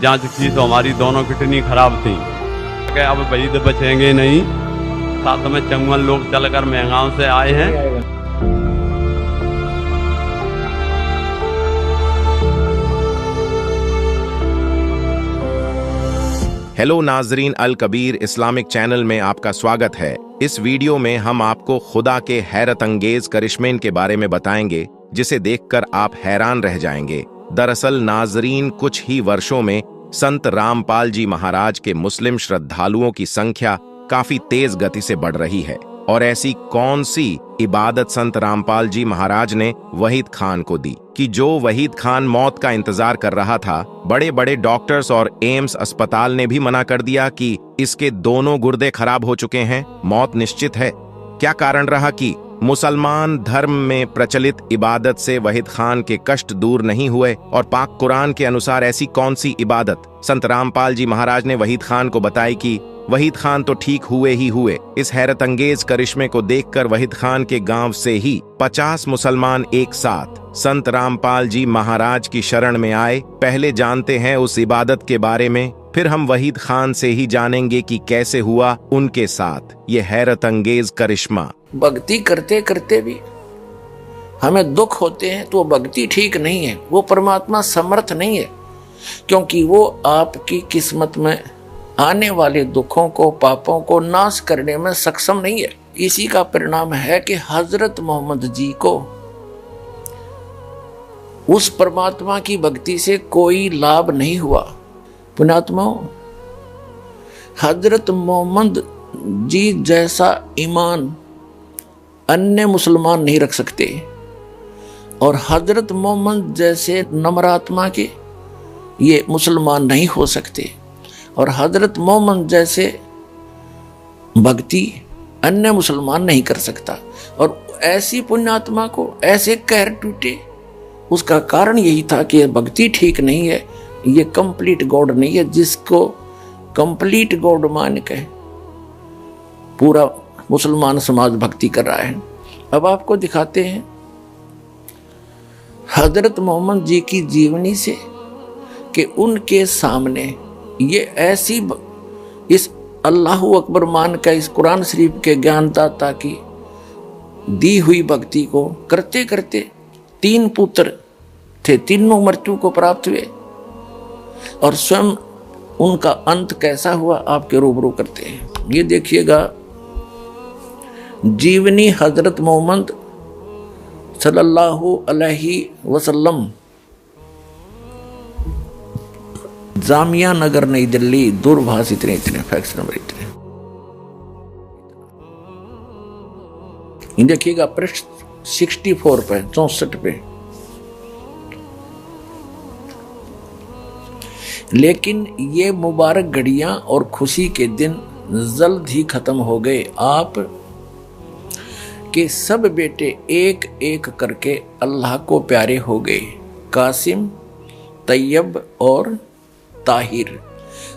जांच की तो हमारी दोनों किडनी खराब थी। अब वहीद बचेंगे नहीं। साथ में चंगुल लोग चलकर महंगाओं से आए हैं। हेलो नाजरीन, अल कबीर इस्लामिक चैनल में आपका स्वागत है। इस वीडियो में हम आपको खुदा के हैरत अंगेज करिश्मे के बारे में बताएंगे, जिसे देखकर आप हैरान रह जाएंगे। दरअसल नाजरीन, कुछ ही वर्षों में संत रामपाल जी महाराज के मुस्लिम श्रद्धालुओं की संख्या काफी तेज गति से बढ़ रही है। और ऐसी कौन सी इबादत संत रामपाल जी महाराज ने वहीद खान को दी कि जो वहीद खान मौत का इंतजार कर रहा था। बड़े बड़े डॉक्टर्स और एम्स अस्पताल ने भी मना कर दिया कि इसके दोनों गुर्दे खराब हो चुके हैं, मौत निश्चित है। क्या कारण रहा कि मुसलमान धर्म में प्रचलित इबादत से वहीद खान के कष्ट दूर नहीं हुए? और पाक कुरान के अनुसार ऐसी कौन सी इबादत संत रामपाल जी महाराज ने वहीद खान को बताई कि वहीद खान तो ठीक हुए ही हुए? इस हैरत अंगेज करिश्मे को देखकर वहीद खान के गांव से ही 50 मुसलमान एक साथ संत रामपाल जी महाराज की शरण में आए। पहले जानते हैं उस इबादत के बारे में, फिर हम वहीद खान से ही जानेंगे कि कैसे हुआ उनके साथ ये हैरत अंगेज करिश्मा। भक्ति करते करते भी हमें दुख होते हैं तो भक्ति ठीक नहीं है, वो परमात्मा समर्थ नहीं है, क्योंकि वो आपकी किस्मत में आने वाले दुखों को, पापों को नाश करने में सक्षम नहीं है। इसी का परिणाम है कि हजरत मोहम्मद जी को उस परमात्मा की भक्ति से कोई लाभ नहीं हुआ। पुण्यात्माओं, हजरत मोहम्मद जी जैसा ईमान अन्य मुसलमान नहीं रख सकते, और हजरत मोहम्मद जैसे नम्रात्मा के ये मुसलमान नहीं हो सकते, और हजरत मोहम्मद जैसे भक्ति अन्य मुसलमान नहीं कर सकता। और ऐसी पुण्यात्मा को ऐसे कहर टूटे, उसका कारण यही था कि भक्ति ठीक नहीं है, ये कंप्लीट गॉड नहीं है। जिसको कंप्लीट गॉड मान के पूरा मुसलमान समाज भक्ति कर रहा है। अब आपको दिखाते हैं हजरत मोहम्मद जी की जीवनी से कि उनके सामने ये ऐसी इस अल्लाहु अकबर मान का, इस कुरान शरीफ के ज्ञानदाता की दी हुई भक्ति को करते करते 3 पुत्र थे, तीनों मृत्यु को प्राप्त हुए, और स्वयं उनका अंत कैसा हुआ आपके रूबरू करते हैं। ये देखिएगा, जीवनी हजरत मोहम्मद सल्लल्लाहु अलैहि वसल्लम, जामिया नगर नई दिल्ली, दूरभाष इतने फैक्स नंबर इतने। देखिएगा पृष्ठ 64 पे, 64 पे। लेकिन ये मुबारक घड़ियां और खुशी के दिन जल्द ही खत्म हो गए। आप के सब बेटे एक एक करके अल्लाह को प्यारे हो गए। कासिम, तैयब और ताहिर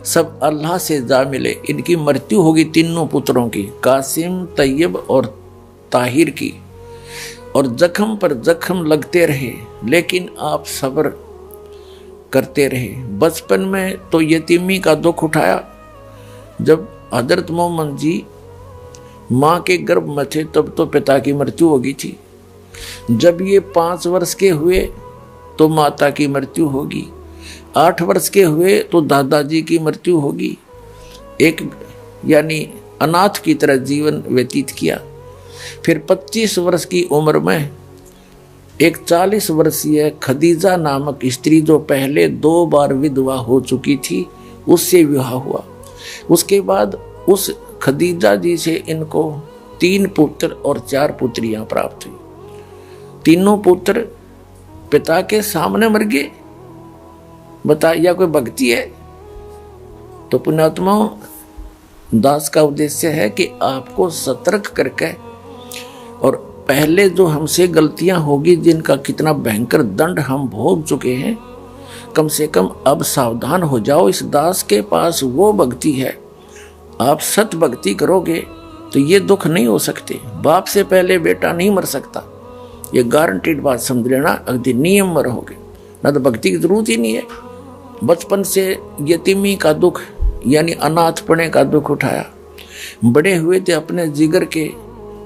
सब अल्लाह से जा मिले। इनकी मृत्यु होगी तीनों पुत्रों की, कासिम, तैयब और ताहिर की, और जख्म पर जख्म लगते रहे, लेकिन आप सब्र करते रहे। बचपन में तो यतीमी का दुख उठाया। जब हजरत मोहम्मद जी माँ के गर्भ में थे तब तो पिता की मृत्यु हो गई थी। जब ये 5 वर्ष के हुए तो माता की मृत्यु होगी। 8 वर्ष के हुए तो दादाजी की मृत्यु होगी। एक यानी अनाथ की तरह जीवन व्यतीत किया। फिर 25 वर्ष की उम्र में एक 40 वर्षीय खदीजा नामक स्त्री, जो पहले 2 बार विधवा हो चुकी थी, उससे विवाह हुआ। उसके बाद उस खदीजा जी से इनको 3 पुत्र और 4 पुत्रियां प्राप्त हुई। तीनों पुत्र पिता के सामने मर गए। बताइए कोई भक्ति है? तो पुण्यात्माओं, दास का उद्देश्य है कि आपको सतर्क करके, और पहले जो हमसे गलतियां होगी, जिनका कितना भयंकर दंड हम भोग चुके हैं, कम से कम अब सावधान हो जाओ। इस दास के पास वो भक्ति है, आप सत भक्ति करोगे तो ये दुख नहीं हो सकते। बाप से पहले बेटा नहीं मर सकता, ये गारंटीड बात समझ लेना। अगदी नियम में रहोगे ना तो भक्ति की जरूरत ही नहीं है। बचपन से यतीमी का दुख यानी अनाथपने का दुख उठाया। बड़े हुए थे अपने जिगर के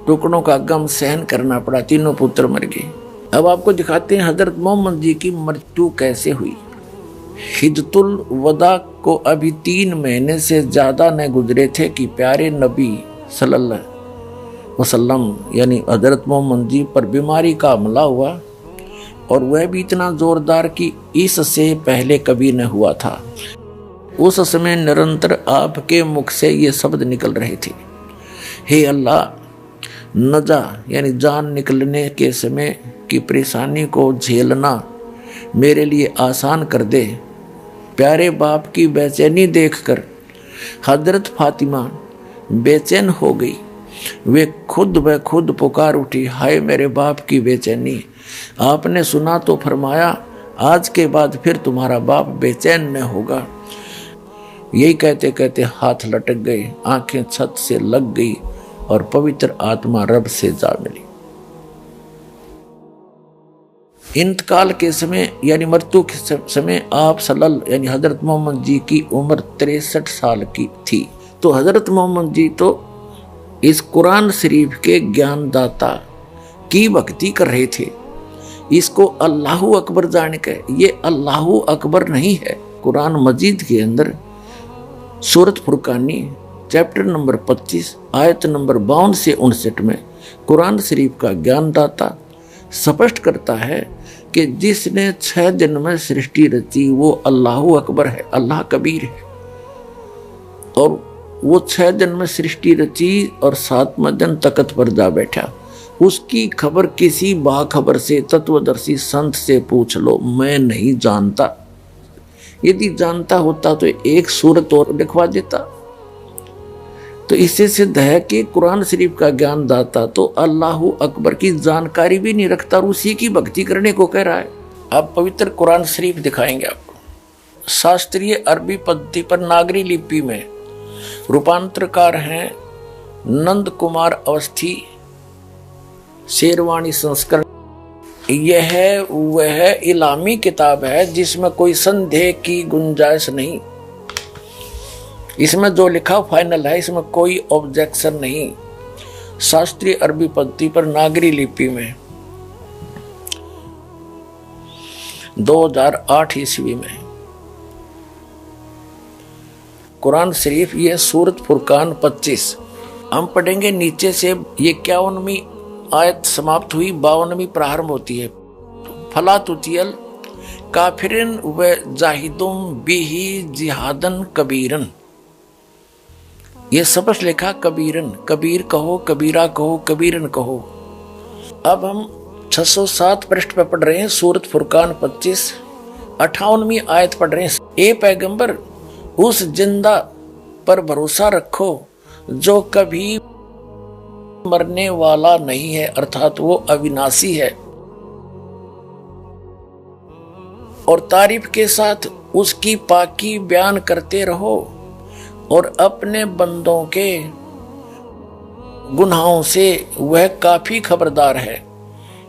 टुकड़ों का गम सहन करना पड़ा, तीनों पुत्र मर गए। अब आपको दिखाते हैं हजरत मोहम्मद जी की मृत्यु कैसे हुई। हिजतुल वदा को अभी 3 महीने से ज्यादा न गुजरे थे कि प्यारे नबी सल्लल्लाहु अलैहि वसल्लम यानी हजरत मोहम्मद जी पर बीमारी का हमला हुआ, और वह भी इतना जोरदार कि इससे पहले कभी न हुआ था। उस समय निरंतर आपके मुख से ये शब्द निकल रहे थे, हे अल्लाह, नजा यानी जान निकलने के समय की परेशानी को झेलना मेरे लिए आसान कर दे। प्यारे बाप की बेचैनी देखकर हजरत फातिमा बेचैन हो गई। वे खुद ब खुद पुकार उठी, हाय मेरे बाप की बेचैनी। आपने सुना तो फरमाया, आज के बाद फिर तुम्हारा बाप बेचैन न होगा। यही कहते कहते हाथ लटक गए, आंखें छत से लग गई और पवित्र आत्मा रब से जा मिली। इंतकाल के समय यानी मृत्यु के समय आप सल्लल्लाहु यानी हजरत मोहम्मद जी की उम्र 63 साल की थी। तो हजरत मोहम्मद जी तो इस कुरान शरीफ के ज्ञानदाता की भक्ति कर रहे थे। इसको अल्लाहु अकबर जान के, ये अल्लाहु अकबर नहीं है। कुरान मजीद के अंदर सूरत फुरकानी चैप्टर नंबर 25 आयत नंबर 52 से 59 में कुरान शरीफ का ज्ञानदाता स्पष्ट करता है कि जिसने 6 दिन में सृष्टि रची वो अल्लाहु अकबर है, अल्लाह कबीर है। और वो 6 दिन में सृष्टि रची और 7वें दिन तख्त पर जा बैठा। उसकी खबर किसी बाखबर से, तत्वदर्शी संत से पूछ लो, मैं नहीं जानता। यदि जानता होता तो एक सूरत और लिखवा देता। तो इससे सिद्ध है कि कुरान शरीफ का ज्ञानदाता तो अल्लाहु अकबर की जानकारी भी नहीं रखता और उसी की भक्ति करने को कह रहा है। आप पवित्र कुरान शरीफ दिखाएंगे आपको। शास्त्रीय अरबी पद्धति पर नागरी लिपि में रूपांतरकार हैं नंद कुमार अवस्थी, शेरवानी संस्करण। यह वह इलामी किताब है जिसमें कोई संदेह की गुंजाइश नहीं। इसमें जो लिखा फाइनल है, इसमें कोई ऑब्जेक्शन नहीं। शास्त्रीय अरबी पद्धति पर नागरी लिपि में 2008 ईस्वी में कुरान शरीफ, यह सूरत फुरकान 25 हम पढ़ेंगे नीचे से। ये 51वीं आयत समाप्त हुई, 52वीं प्रारंभ होती है। फला तुतियल काफिरन व जाहिदुम बिही जिहादन कबीरन। ये स्पष्ट लिखा कबीरन, कबीर कहो, कबीरा कहो, कबीरन कहो। अब हम 607 पृष्ठ पर पढ़ रहे हैं सूरत फुरकान 25 58वीं आयत पढ़ रहे हैं। ए पैगंबर, उस जिंदा पर भरोसा रखो जो कभी मरने वाला नहीं है, अर्थात वो अविनाशी है, और तारीफ के साथ उसकी पाकी बयान करते रहो और अपने बंदों के गुनाहों से वह काफी खबरदार है,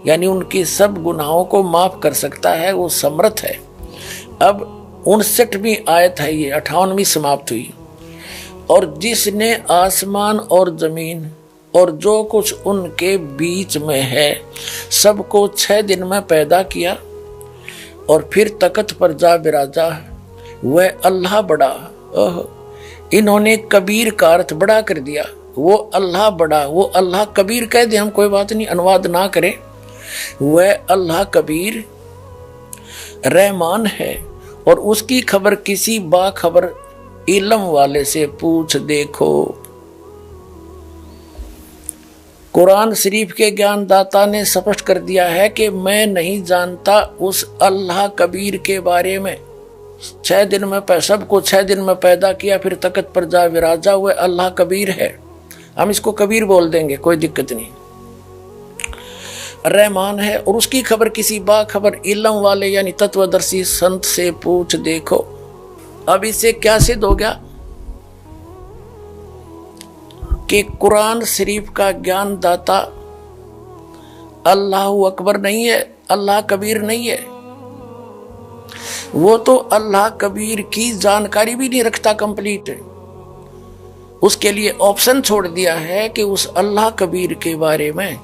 यानी उनकी सब गुनाहों को माफ कर सकता है, वो समर्थ है। अब 59वीं आयत है, ये 58वीं समाप्त हुई। और जिसने आसमान और जमीन और जो कुछ उनके बीच में है सबको 6 दिन में पैदा किया और फिर तख्त पर जा बिराजा, वह अल्लाह बड़ा। इन्होंने कबीर का अर्थ बड़ा कर दिया। वो अल्लाह बड़ा, वो अल्लाह कबीर कह दे, हम कोई बात नहीं, अनुवाद ना करें। वह अल्लाह कबीर रहमान है और उसकी खबर किसी बाखबर इल्म वाले से पूछ देखो। कुरान शरीफ के ज्ञानदाता ने स्पष्ट कर दिया है कि मैं नहीं जानता उस अल्लाह कबीर के बारे में। 6 दिन में सबको 6 दिन में पैदा किया, फिर तख्त पर जा विराजा हुए, अल्लाह कबीर है। हम इसको कबीर बोल देंगे, कोई दिक्कत नहीं। रहमान है और उसकी खबर किसी बाखबर इल्म वाले यानी तत्वदर्शी संत से पूछ देखो। अब इससे क्या सिद्ध हो गया कि कुरान शरीफ का ज्ञानदाता अल्लाह अकबर नहीं है, अल्लाह कबीर नहीं है। वो तो अल्लाह कबीर की जानकारी भी नहीं रखता कंप्लीट। उसके लिए ऑप्शन छोड़ दिया है कि उस अल्लाह कबीर के बारे में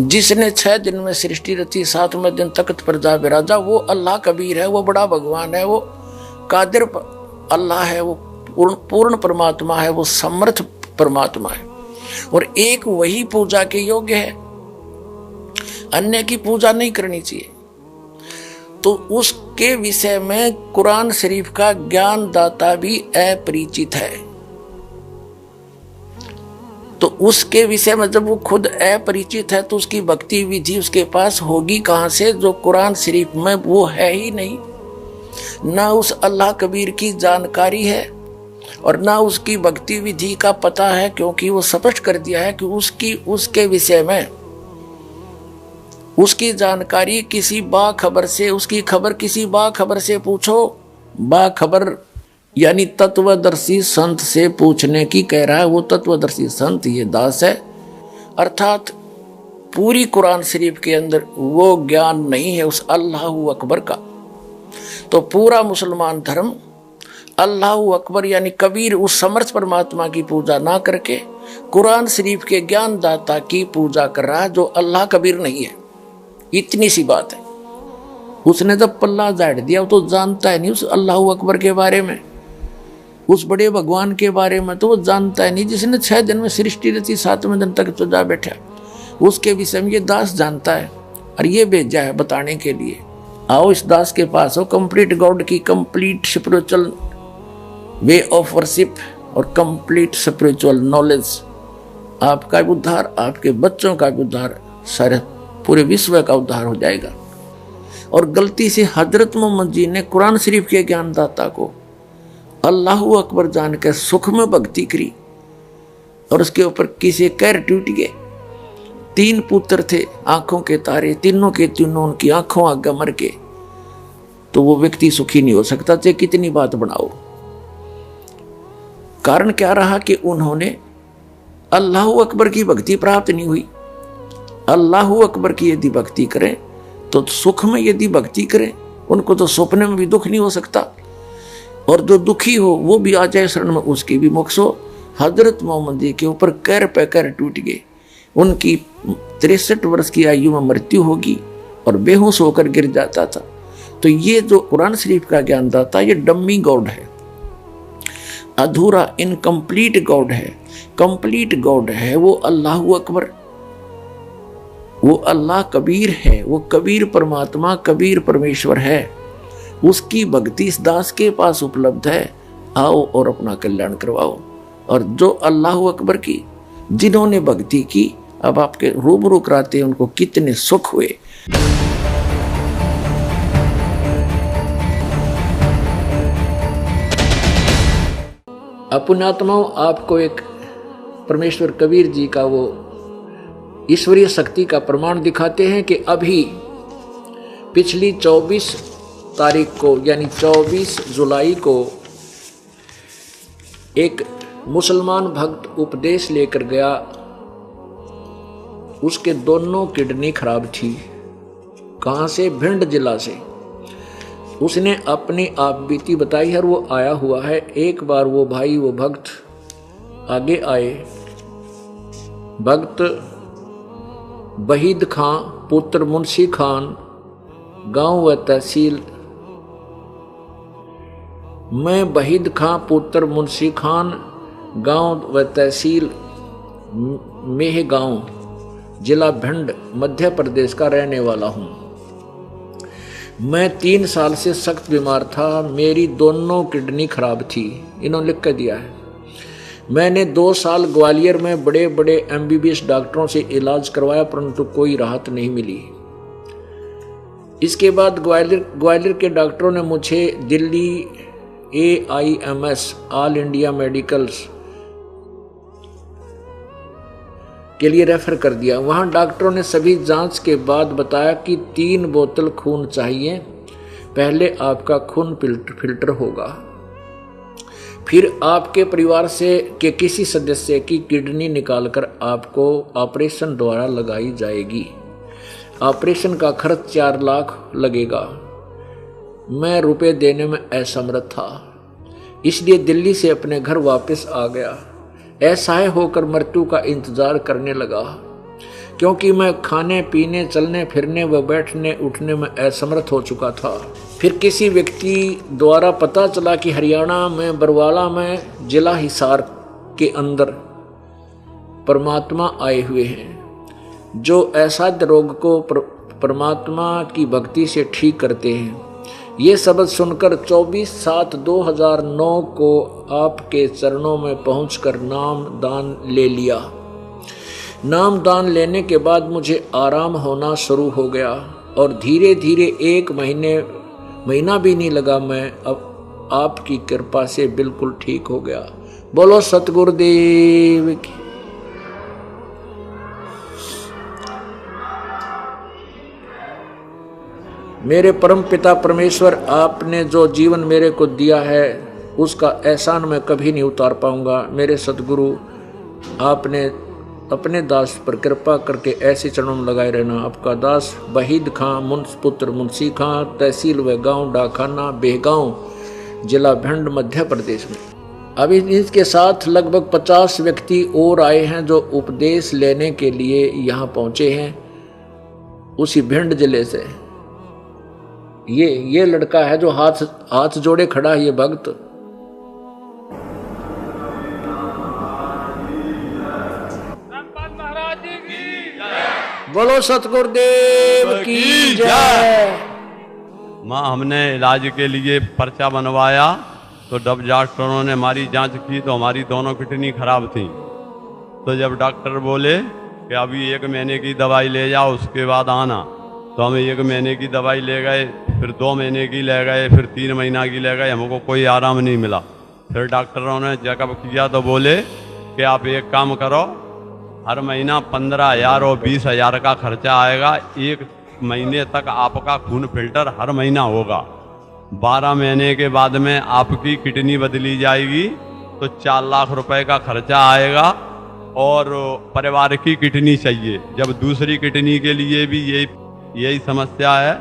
जिसने 6 दिन में सृष्टि रची, 7वें दिन तख्त पर जा विराजा, वो अल्लाह कबीर है, वो बड़ा भगवान है, वो कादिर अल्लाह है, वो पूर्ण परमात्मा है, वो समर्थ परमात्मा है और एक वही पूजा के योग्य है, अन्य की पूजा नहीं करनी चाहिए। तो उसके विषय में कुरान शरीफ का ज्ञान दाता भी अपरिचित है। तो उसके विषय में जब वो खुद अपरिचित है तो उसकी भक्ति विधि उसके पास होगी कहाँ से, जो कुरान शरीफ में वो है ही नहीं। ना उस अल्लाह कबीर की जानकारी है और ना उसकी भक्ति विधि का पता है, क्योंकि वो स्पष्ट कर दिया है कि उसके विषय में उसकी जानकारी किसी बाखबर से, उसकी खबर किसी बाखबर से पूछो। बाखबर यानी तत्वदर्शी संत से पूछने की कह रहा है। वो तत्वदर्शी संत ये दास है, अर्थात पूरी कुरान शरीफ के अंदर वो ज्ञान नहीं है उस अल्लाह अकबर का। तो पूरा मुसलमान धर्म अल्लाह अकबर यानी कबीर उस समर्थ परमात्मा की पूजा ना करके कुरान शरीफ के ज्ञान दाता की पूजा कर रहा है, जो अल्लाह कबीर नहीं है। इतनी सी बात है। उसने जब पल्ला झाड़ दिया, वो तो जानता है नहीं उस अल्लाह अकबर के बारे में, उस बड़े भगवान के बारे में तो वो जानता है नहीं, जिसने 6 दिन में सृष्टि रची, 7वें दिन तक तो जा बैठा, उसके विषय में ये दास जानता है और ये भेजा है बताने के लिए। आओ इस दास के पास हो, कंप्लीट गॉड की complete spiritual way of worship और कंप्लीट स्पिरिचुअल नॉलेज। आपका भी उद्धार, आपके बच्चों का भी उद्धार, सारे पूरे विश्व का उद्धार हो जाएगा। और गलती से हजरत मोहम्मद जी ने कुरान शरीफ के ज्ञानदाता को अल्लाह अकबर जान के सुख में भक्ति करी और उसके ऊपर किसी कैर टूट गए। 3 पुत्र थे, आंखों के तारे, तीनों के तीनों उनकी आंखों आगे मर के, तो वो व्यक्ति सुखी नहीं हो सकता, चाहे कितनी बात बनाओ। कारण क्या रहा कि उन्होंने अल्लाह अकबर की भक्ति प्राप्त नहीं हुई। अल्लाह अकबर की यदि भक्ति करें तो सुख में यदि भक्ति करें, उनको तो सपने में भी दुख नहीं हो सकता, और जो दुखी हो वो भी आ जाए शरण में, उसकी भी मोक्ष हो। हजरत मोहम्मद जी के ऊपर कैर पे कैर टूट गए। उनकी 63 वर्ष की आयु में मृत्यु होगी और बेहोश होकर गिर जाता था। तो ये जो कुरान शरीफ का ज्ञानदाता, ये डम्मी गॉड है, अधूरा इनकम्प्लीट गॉड है। कंप्लीट गॉड है वो अल्लाह अकबर, वो अल्लाह कबीर है, वो कबीर परमात्मा, कबीर परमेश्वर है। उसकी भक्ति इस दास के पास उपलब्ध है। आओ और अपना कल्याण करवाओ। और जो अल्लाह अकबर की जिन्होंने भक्ति की, अब आपके रूबरू कराते उनको कितने सुख हुए। पुण्यात्माओं, आपको एक परमेश्वर कबीर जी का वो ईश्वरीय शक्ति का प्रमाण दिखाते हैं कि अभी पिछली 24 तारीख को यानी 24 जुलाई को एक मुसलमान भक्त उपदेश लेकर गया। उसके दोनों किडनी खराब थी। कहाँ से? भिंड जिला से। उसने अपनी आप बीती बताई है, वो आया हुआ है। एक बार वो भाई, वो भक्त आगे आए। भक्त वहीद खां पुत्र मुंशी खान, गांव व तहसील। मैं वहीद खां पुत्र मुंशी खान, गांव व तहसील मेहगांव, जिला भिंड, मध्य प्रदेश का रहने वाला हूं। मैं 3 साल से सख्त बीमार था। मेरी दोनों किडनी खराब थी। इन्होंने लिख कर दिया है। मैंने 2 साल ग्वालियर में बड़े बड़े MBBS डॉक्टरों से इलाज करवाया, परंतु कोई राहत नहीं मिली। इसके बाद ग्वालियर के डॉक्टरों ने मुझे Delhi AIMS all India medicals के लिए रेफर कर दिया। वहां डॉक्टरों ने सभी जांच के बाद बताया कि 3 बोतल खून चाहिए। पहले आपका खून फिल्टर होगा, फिर आपके परिवार से के किसी सदस्य की किडनी निकालकर आपको ऑपरेशन द्वारा लगाई जाएगी। ऑपरेशन का खर्च 4 लाख लगेगा। मैं रुपए देने में असमर्थ था, इसलिए दिल्ली से अपने घर वापस आ गया। असहाय होकर मृत्यु का इंतजार करने लगा, क्योंकि मैं खाने पीने, चलने फिरने व बैठने उठने में असमर्थ हो चुका था। फिर किसी व्यक्ति द्वारा पता चला कि हरियाणा में बरवाला में जिला हिसार के अंदर परमात्मा आए हुए हैं, जो असाध्य रोग को परमात्मा की भक्ति से ठीक करते हैं। ये शब्द सुनकर 24/7/2009 को आपके चरणों में पहुंचकर नाम दान ले लिया। नाम दान लेने के बाद मुझे आराम होना शुरू हो गया और धीरे धीरे 1 महीना भी नहीं लगा, मैं अब आपकी कृपा से बिल्कुल ठीक हो गया। बोलो सतगुरुदेव की। मेरे परम पिता परमेश्वर, आपने जो जीवन मेरे को दिया है उसका एहसान मैं कभी नहीं उतार पाऊंगा। मेरे सतगुरु, आपने अपने दास पर कृपा करके ऐसे चरणों में लगाए रहना। आपका दास वहीद खां पुत्र मुंशी खां, तहसील व गांव डाखाना बेहगांव, जिला भिंड, मध्य प्रदेश में। अभी इसके साथ लगभग 50 व्यक्ति और आए हैं जो उपदेश लेने के लिए यहाँ पहुंचे हैं, उसी भिंड जिले से। ये लड़का है जो हाथ जोड़े खड़ा है, ये भक्त। बोलो सतगुरुदेव की जय। माँ, हमने इलाज के लिए पर्चा बनवाया तो जब डॉक्टरों ने हमारी जांच की तो हमारी दोनों किडनी खराब थी। तो जब डॉक्टर बोले कि अभी 1 महीने की दवाई ले जाओ, उसके बाद आना, तो हम 1 महीने की दवाई ले गए, फिर 2 महीने की ले गए, फिर 3 महीना की ले गए, हमको कोई आराम नहीं मिला। फिर डॉक्टरों ने चेकअप किया तो बोले कि आप एक काम करो, हर महीना 15,000 और 20,000 का खर्चा आएगा, 1 महीने तक आपका खून फिल्टर हर महीना होगा, 12 महीने के बाद में आपकी किडनी बदली जाएगी, तो 4 लाख रुपए का खर्चा आएगा और परिवार की किडनी चाहिए। जब दूसरी किडनी के लिए भी यही समस्या है,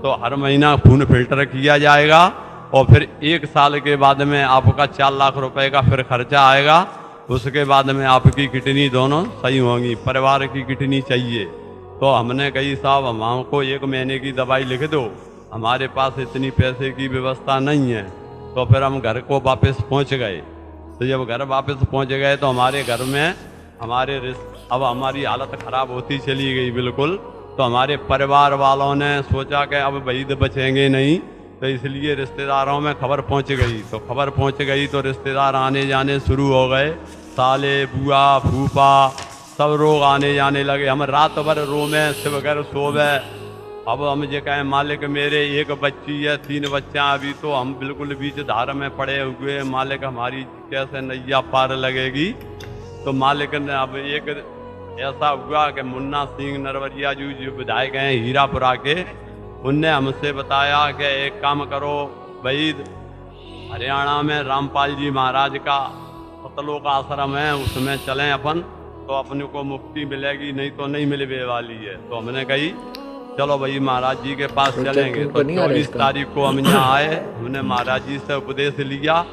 तो हर महीना खून फिल्टर किया जाएगा और फिर 1 साल के बाद में आपका 4 लाख रुपए का फिर खर्चा आएगा। उसके बाद में आपकी किडनी दोनों सही होंगी, परिवार की किडनी चाहिए। तो हमने कही साहब हमको 1 महीने की दवाई लिख दो, हमारे पास इतनी पैसे की व्यवस्था नहीं है। तो फिर हम घर को वापस पहुंच गए। तो जब घर वापस पहुंच गए तो हमारे घर में अब हमारी हालत ख़राब होती चली गई बिल्कुल। तो हमारे परिवार वालों ने सोचा कि अब वहीद बचेंगे नहीं, तो इसलिए रिश्तेदारों में खबर पहुंच गई। तो खबर पहुंच गई तो रिश्तेदार आने जाने शुरू हो गए, साले बुआ फूफा सब लोग आने जाने लगे। हम रात भर रोमे सिर्फ घर सोवे। अब हम जो कहें मालिक मेरे 1 बच्ची है, 3 बच्चा, अभी तो हम बिल्कुल बीच धार में पड़े हुए, मालिक हमारी कैसे नैया पार लगेगी। तो मालिक ने अब एक ऐसा हुआ कि मुन्ना सिंह नरवरिया जी जो विधायक हैं हीरापुरा के, उनने हमसे बताया कि एक काम करो वहीद, हरियाणा में रामपाल जी महाराज का सतलोक आश्रम है, उसमें चलें अपन, तो अपने को मुक्ति मिलेगी, नहीं तो नहीं मिलने वाली है। तो हमने कही चलो भाई महाराज जी के पास चलेंगे। तो 24 तारीख को हम यहाँ आए, हमने महाराज जी से उपदेश लिया।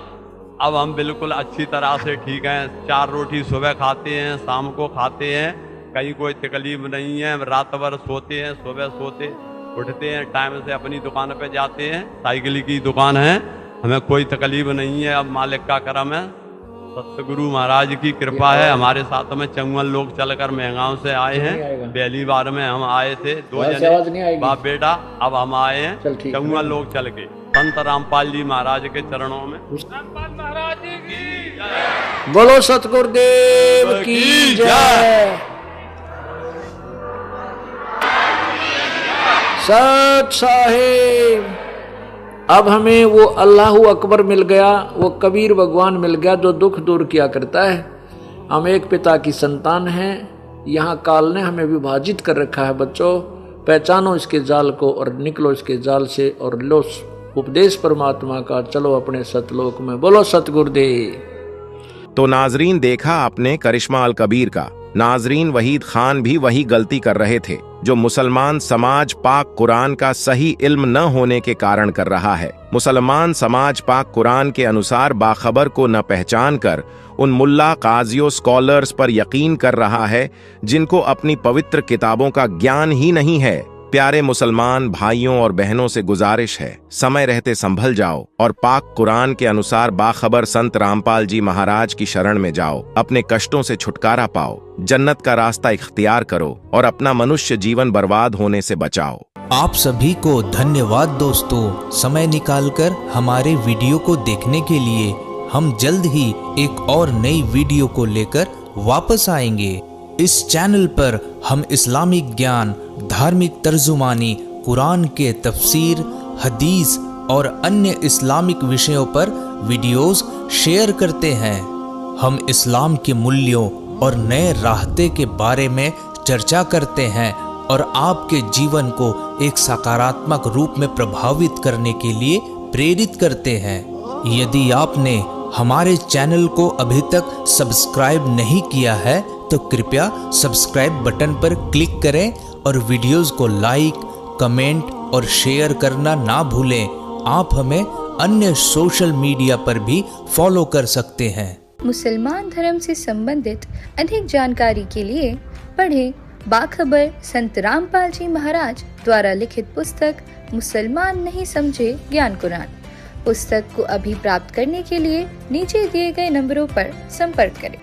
अब हम बिल्कुल अच्छी तरह से ठीक हैं, 4 रोटी सुबह खाते हैं, शाम को खाते हैं, कहीं कोई तकलीफ नहीं है। रात भर सोते हैं, सुबह सोते उठते हैं, टाइम से अपनी दुकान पे जाते हैं, साइकिल की दुकान है, हमें कोई तकलीफ नहीं है। अब मालिक का करम है, सतगुरु महाराज की कृपा है। हमारे साथ में 54 लोग चलकर महगांव से आए हैं। पहली बार में हम आए थे 2 जने बाप बेटा, अब हम आए हैं 54 लोग चल के संत रामपाल जी महाराज के चरणों में। रामपाल महाराज की जय। बोलो सतगुरुदेव की जय। सत साहिब, अब हमें वो अल्लाहू अकबर मिल गया, वो कबीर भगवान मिल गया जो दुख दूर किया करता है। हम एक पिता की संतान हैं। यहाँ काल ने हमें विभाजित कर रखा है। बच्चों, पहचानो इसके जाल को और निकलो इसके जाल से और लो उपदेश परमात्मा का, चलो अपने सतलोक में। बोलो सतगुरुदेव। तो नाजरीन, देखा आपने करिश्मा अल कबीर का। नाजरीन, वहीद खान भी वही गलती कर रहे थे। जो मुसलमान समाज पाक कुरान का सही इल्म न होने के कारण कर रहा है। मुसलमान समाज पाक कुरान के अनुसार बाखबर को न पहचान कर उन मुल्ला काजियों स्कॉलर्स पर यकीन कर रहा है जिनको अपनी पवित्र किताबों का ज्ञान ही नहीं है। प्यारे मुसलमान भाइयों और बहनों से गुजारिश है, समय रहते संभल जाओ और पाक कुरान के अनुसार बाखबर संत रामपाल जी महाराज की शरण में जाओ। अपने कष्टों से छुटकारा पाओ, जन्नत का रास्ता इख्तियार करो और अपना मनुष्य जीवन बर्बाद होने से बचाओ। आप सभी को धन्यवाद दोस्तों, समय निकालकर हमारे वीडियो को देखने के लिए। हम जल्द ही एक और नई वीडियो को लेकर वापस आएंगे। इस चैनल पर हम इस्लामिक ज्ञान, धार्मिक तर्जुमानी, कुरान के तफसीर, हदीस और अन्य इस्लामिक विषयों पर वीडियोस शेयर करते हैं। हम इस्लाम के मूल्यों और नए रास्ते के बारे में चर्चा करते हैं और आपके जीवन को एक सकारात्मक रूप में प्रभावित करने के लिए प्रेरित करते हैं। यदि आपने हमारे चैनल को अभी तक सब्सक्राइब नहीं किया है तो कृपया सब्सक्राइब बटन पर क्लिक करें और वीडियोस को लाइक, कमेंट और शेयर करना ना भूलें। आप हमें अन्य सोशल मीडिया पर भी फॉलो कर सकते हैं। मुसलमान धर्म से संबंधित अधिक जानकारी के लिए पढ़ें बाखबर संत रामपाल जी महाराज द्वारा लिखित पुस्तक मुसलमान नहीं समझे ज्ञान कुरान। पुस्तक को अभी प्राप्त करने के लिए नीचे दिए गए नंबरों पर संपर्क करें।